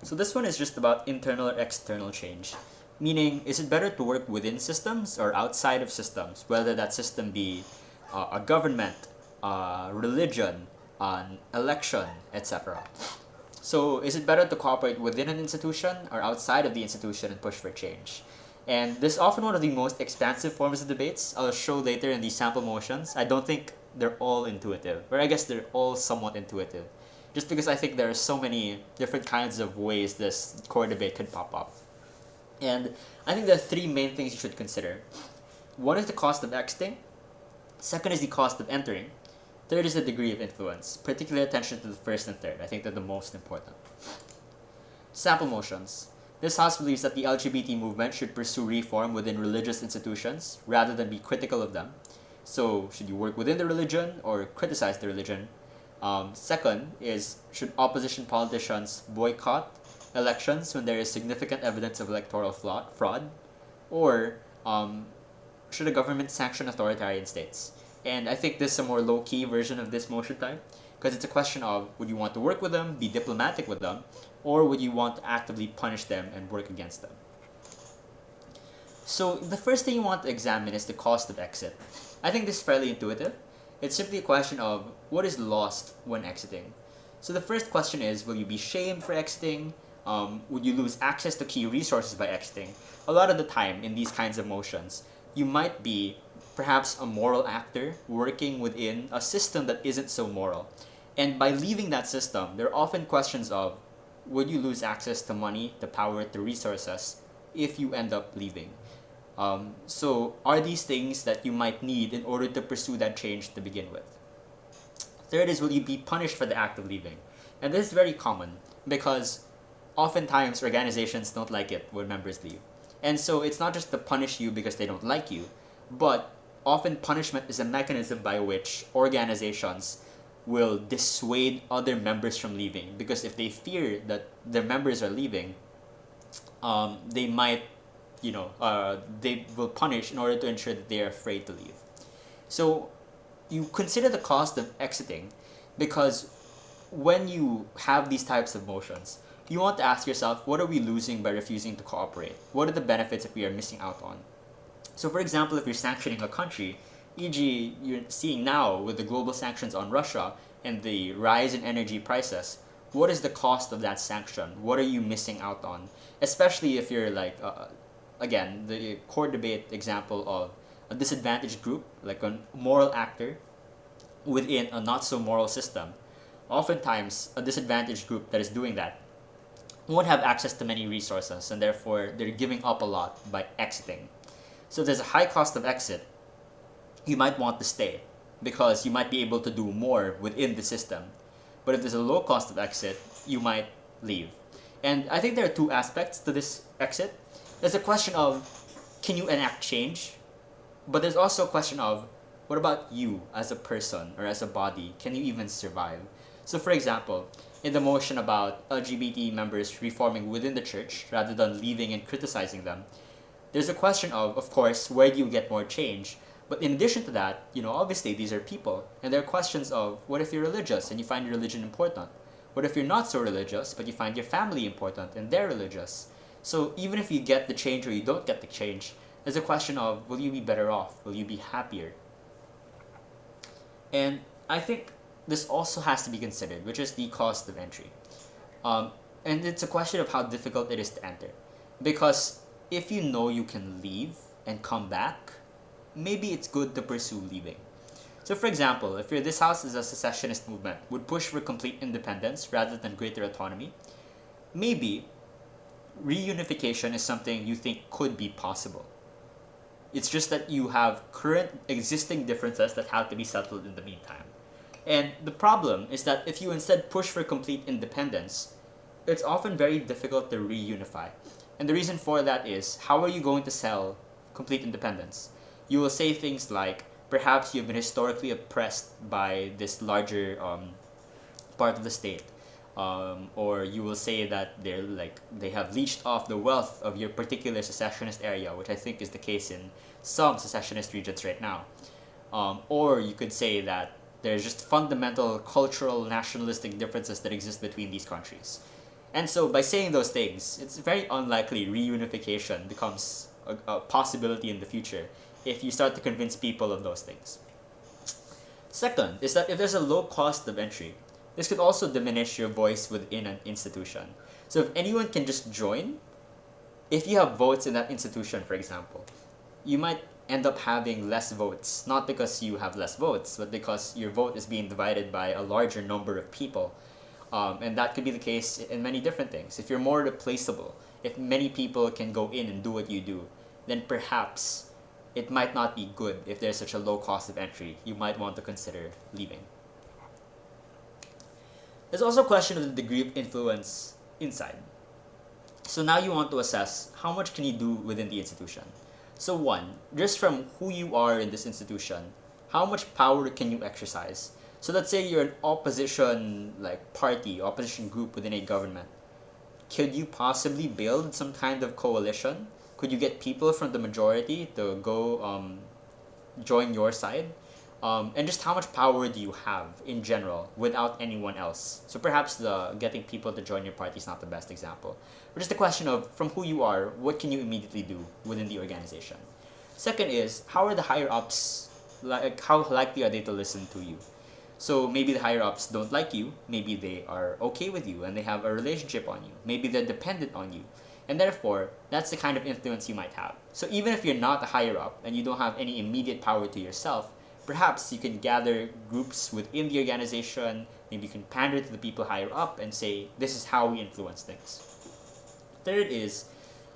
So this one is just about internal or external change. Meaning, is it better to work within systems or outside of systems, whether that system be a government, religion, an election, etc. So, is it better to cooperate within an institution or outside of the institution and push for change? And this is often one of the most expansive forms of debates. I'll show later in these sample motions. I don't think they're all intuitive, or I guess they're all somewhat intuitive, just because I think there are so many different kinds of ways this core debate could pop up. And I think there are three main things you should consider. One is the cost of exiting, second is the cost of entering, third is the degree of influence. Particular attention to the first and third. I think they're the most important. Sample motions. This House believes that the LGBT movement should pursue reform within religious institutions rather than be critical of them. So, should you work within the religion or criticize the religion? Second is, should opposition politicians boycott elections when there is significant evidence of electoral fraud? Or should a government sanction authoritarian states? And I think this is a more low key version of this motion type because it's a question of would you want to work with them, be diplomatic with them, or would you want to actively punish them and work against them? So the first thing you want to examine is the cost of exit. I think this is fairly intuitive. It's simply a question of what is lost when exiting. So the first question is, will you be shamed for exiting? Would you lose access to key resources by exiting? A lot of the time in these kinds of motions, you might be perhaps a moral actor working within a system that isn't so moral. And by leaving that system, there are often questions of would you lose access to money, to power, to resources if you end up leaving? So, are these things that you might need in order to pursue that change to begin with? Third is, will you be punished for the act of leaving? And this is very common because oftentimes organizations don't like it when members leave. And so it's not just to punish you because they don't like you, but often punishment is a mechanism by which organizations will dissuade other members from leaving because if they fear that their members are leaving, they might, they will punish in order to ensure that they are afraid to leave. So you consider the cost of exiting because when you have these types of motions, you want to ask yourself, what are we losing by refusing to cooperate? What are the benefits that we are missing out on? So, for example, if you're sanctioning a country, e.g., you're seeing now with the global sanctions on Russia and the rise in energy prices, what is the cost of that sanction? What are you missing out on? Especially if you're like, again, the core debate example of a disadvantaged group, like a moral actor within a not so moral system. Oftentimes, a disadvantaged group that is doing that won't have access to many resources and therefore they're giving up a lot by exiting. So if there's a high cost of exit, you might want to stay because you might be able to do more within the system. But if there's a low cost of exit, you might leave. And I think there are two aspects to this exit. There's a question of can you enact change? But there's also a question of what about you as a person or as a body? Can you even survive? So, for example, in the motion about LGBT members reforming within the church rather than leaving and criticizing them, there's a question of course, where do you get more change? But in addition to that, obviously these are people, and there are questions of what if you're religious and you find your religion important? What if you're not so religious, but you find your family important and they're religious? So even if you get the change or you don't get the change, there's a question of will you be better off? Will you be happier? And I think this also has to be considered, which is the cost of entry. Um, and it's a question of how difficult it is to enter. Because if you know you can leave and come back, maybe it's good to pursue leaving. So, for example, if this house is a secessionist movement, would push for complete independence rather than greater autonomy, maybe reunification is something you think could be possible. It's just that you have current existing differences that have to be settled in the meantime. And the problem is that if you instead push for complete independence, it's often very difficult to reunify. And the reason for that is how are you going to sell complete independence? You will say things like, perhaps you've been historically oppressed by this larger part of the state. Or you will say that they have leached off the wealth of your particular secessionist area, which I think is the case in some secessionist regions right now. Or you could say that there's just fundamental cultural nationalistic differences that exist between these countries. And so by saying those things, it's very unlikely reunification becomes a possibility in the future if you start to convince people of those things. Second is that if there's a low cost of entry, this could also diminish your voice within an institution. So if anyone can just join, if you have votes in that institution, for example, you might end up having less votes, not because you have less votes, but because your vote is being divided by a larger number of people. And that could be the case in many different things. If you're more replaceable, if many people can go in and do what you do, then perhaps it might not be good if there's such a low cost of entry. You might want to consider leaving. There's also a question of the degree of influence inside. So now you want to assess how much can you do within the institution. So one, just from who you are in this institution, how much power can you exercise? So let's say you're an opposition party, opposition group within a government. Could you possibly build some kind of coalition? Could you get people from the majority to go join your side? And just how much power do you have in general without anyone else? So perhaps the getting people to join your party is not the best example. But just the question of from who you are, what can you immediately do within the organization? Second is, how are the higher ups, how likely are they to listen to you? So maybe the higher ups don't like you, maybe they are okay with you and they have a relationship on you, maybe they're dependent on you. And therefore, that's the kind of influence you might have. So even if you're not a higher up and you don't have any immediate power to yourself, perhaps you can gather groups within the organization, maybe you can pander to the people higher up and say, this is how we influence things. Third is,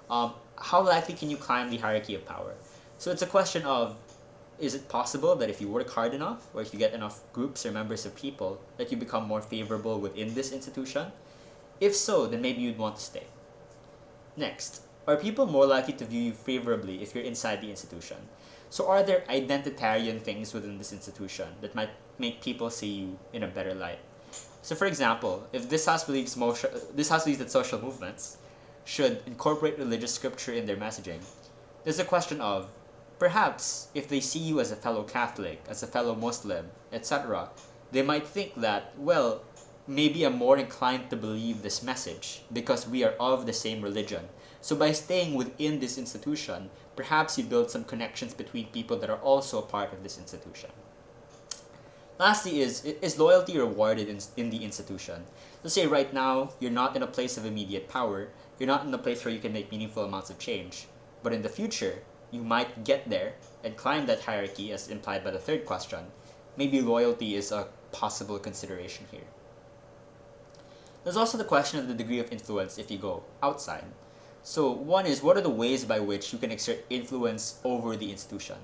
how likely can you climb the hierarchy of power? So it's a question of, is it possible that if you work hard enough, or if you get enough groups or members of people, that you become more favorable within this institution? If so, then maybe you'd want to stay. Next, are people more likely to view you favorably if you're inside the institution? So are there identitarian things within this institution that might make people see you in a better light? So for example, if this house believes that social movements should incorporate religious scripture in their messaging, there's a question of, perhaps if they see you as a fellow Catholic, as a fellow Muslim, etc., they might think that, well, maybe I'm more inclined to believe this message because we are of the same religion. So by staying within this institution, perhaps you build some connections between people that are also a part of this institution. Lastly is loyalty rewarded in the institution? Let's say right now, you're not in a place of immediate power, you're not in a place where you can make meaningful amounts of change. But in the future, you might get there and climb that hierarchy as implied by the third question. Maybe loyalty is a possible consideration here. There's also the question of the degree of influence if you go outside. So one is, what are the ways by which you can exert influence over the institution?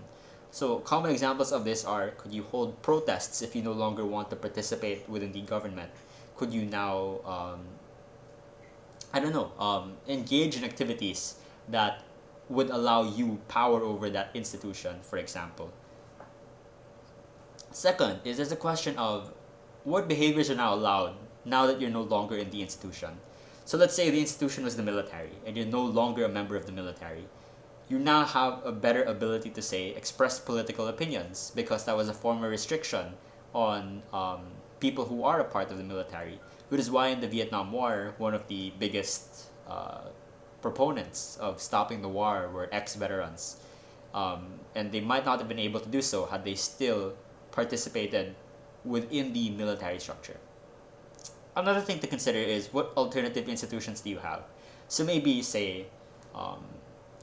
So common examples of this are, could you hold protests if you no longer want to participate within the government? Could you now, engage in activities that would allow you power over that institution, for example? Second is, there's a question of what behaviors are now allowed now that you're no longer in the institution. So let's say the institution was the military and you're no longer a member of the military. You now have a better ability to say express political opinions because that was a former restriction on people who are a part of the military, which is why in the Vietnam War, one of the biggest proponents of stopping the war were ex-veterans. And they might not have been able to do so had they still participated within the military structure. Another thing to consider is, what alternative institutions do you have? So maybe say,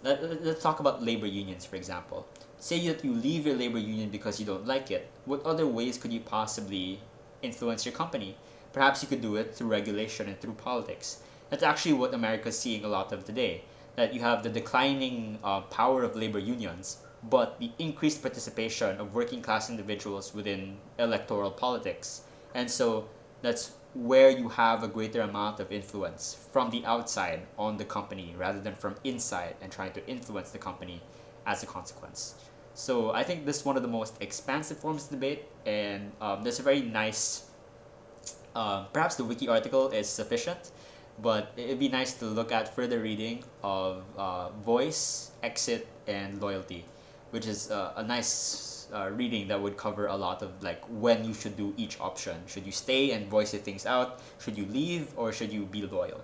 let's talk about labor unions, for example. Say that you leave your labor union because you don't like it. What other ways could you possibly influence your company? Perhaps you could do it through regulation and through politics. That's actually what America's seeing a lot of today. That you have the declining power of labor unions, but the increased participation of working class individuals within electoral politics. And so that's where you have a greater amount of influence from the outside on the company rather than from inside and trying to influence the company as a consequence. So I think this is one of the most expansive forms of debate, and there's a very nice, perhaps the wiki article is sufficient, but it'd be nice to look at further reading of voice, exit, and loyalty, which is a nice reading that would cover a lot of when you should do each option. Should you stay and voice your things out? Should you leave, or should you be loyal?